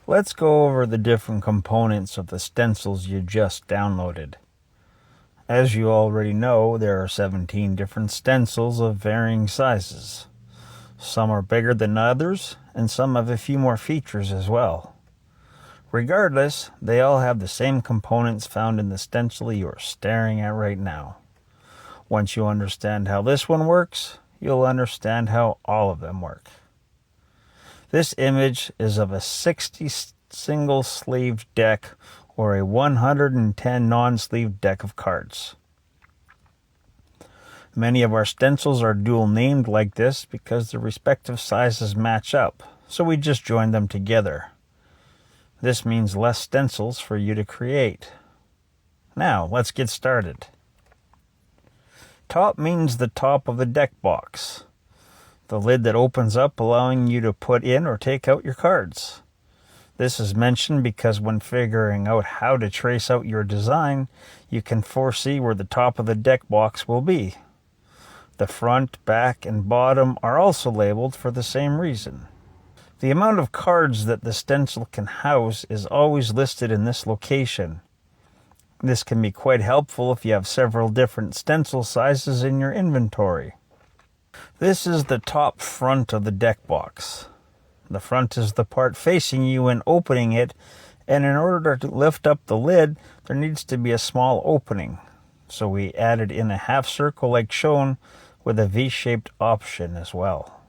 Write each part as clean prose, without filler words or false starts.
Let's go over the different components of the stencils you just downloaded. As you already know, there are 17 different stencils of varying sizes. Some are bigger than others, and some have a few more features as well. Regardless, they all have the same components found in the stencil you are staring at right now. Once you understand how this one works, you'll understand how all of them work. This image is of a 60 single-sleeved deck or a 110 non-sleeved deck of cards. Many of our stencils are dual named like this because the respective sizes match up, so we just joined them together. This means less stencils for you to create. Now, let's get started. Top means the top of the deck box, the lid that opens up allowing you to put in or take out your cards. This is mentioned because when figuring out how to trace out your design, you can foresee where the top of the deck box will be. The front, back, and bottom are also labeled for the same reason. The amount of cards that the stencil can house is always listed in this location. This can be quite helpful if you have several different stencil sizes in your inventory. This is the top front of the deck box. The front is the part facing you when opening it, and in order to lift up the lid, there needs to be a small opening. So we added in a half circle like shown with a V-shaped option as well.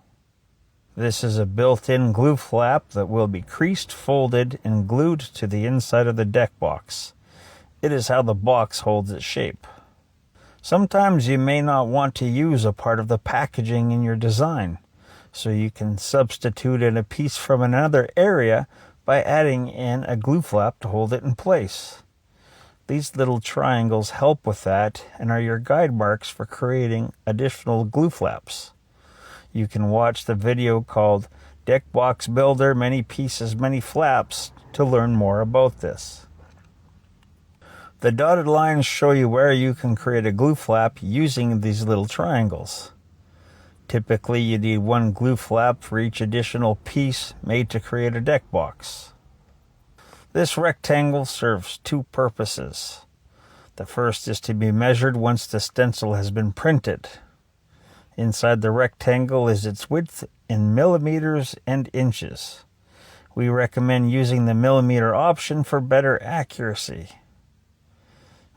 This is a built-in glue flap that will be creased, folded, and glued to the inside of the deck box. It is how the box holds its shape. Sometimes you may not want to use a part of the packaging in your design, so you can substitute in a piece from another area by adding in a glue flap to hold it in place. These little triangles help with that and are your guide marks for creating additional glue flaps. You can watch the video called Deck Box Builder Many Pieces, Many Flaps to learn more about this. The dotted lines show you where you can create a glue flap using these little triangles. Typically, you need one glue flap for each additional piece made to create a deck box. This rectangle serves two purposes. The first is to be measured once the stencil has been printed. Inside the rectangle is its width in millimeters and inches. We recommend using the millimeter option for better accuracy.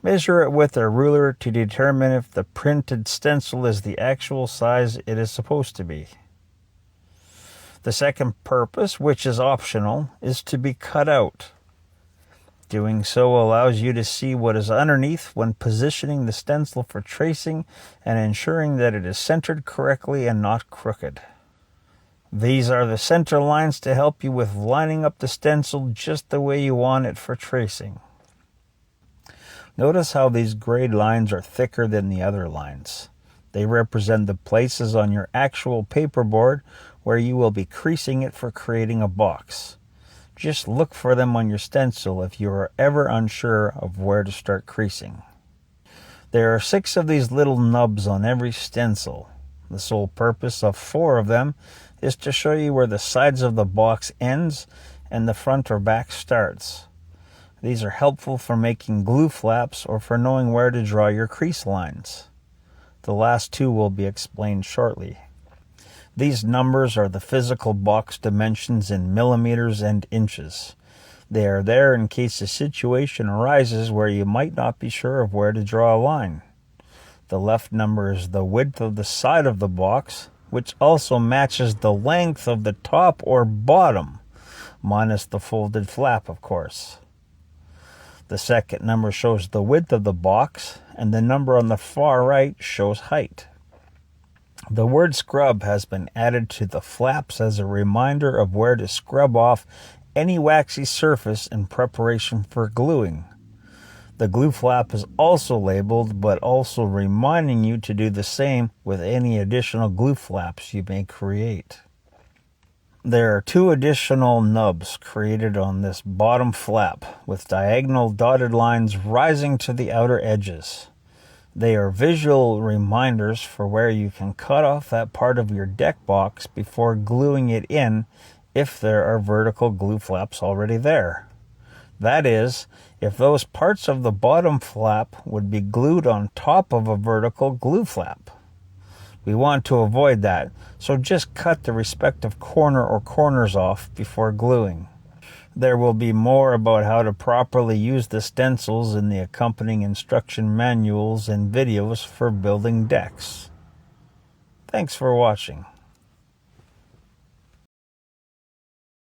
Measure it with a ruler to determine if the printed stencil is the actual size it is supposed to be. The second purpose, which is optional, is to be cut out. Doing so allows you to see what is underneath when positioning the stencil for tracing and ensuring that it is centered correctly and not crooked. These are the center lines to help you with lining up the stencil just the way you want it for tracing. Notice how these grayed lines are thicker than the other lines. They represent the places on your actual paperboard where you will be creasing it for creating a box. Just look for them on your stencil if you are ever unsure of where to start creasing. There are 6 of these little nubs on every stencil. The sole purpose of 4 of them is to show you where the sides of the box ends and the front or back starts. These are helpful for making glue flaps or for knowing where to draw your crease lines. The last 2 will be explained shortly. These numbers are the physical box dimensions in millimeters and inches. They are there in case a situation arises where you might not be sure of where to draw a line. The left number is the width of the side of the box, which also matches the length of the top or bottom, minus the folded flap, of course. The second number shows the width of the box, and the number on the far right shows height. The word scrub has been added to the flaps as a reminder of where to scrub off any waxy surface in preparation for gluing. The glue flap is also labeled, but also reminding you to do the same with any additional glue flaps you may create. There are 2 additional nubs created on this bottom flap with diagonal dotted lines rising to the outer edges. They are visual reminders for where you can cut off that part of your deck box before gluing it in if there are vertical glue flaps already there. That is, if those parts of the bottom flap would be glued on top of a vertical glue flap. We want to avoid that, so just cut the respective corner or corners off before gluing. There will be more about how to properly use the stencils in the accompanying instruction manuals and videos for building decks. Thanks for watching.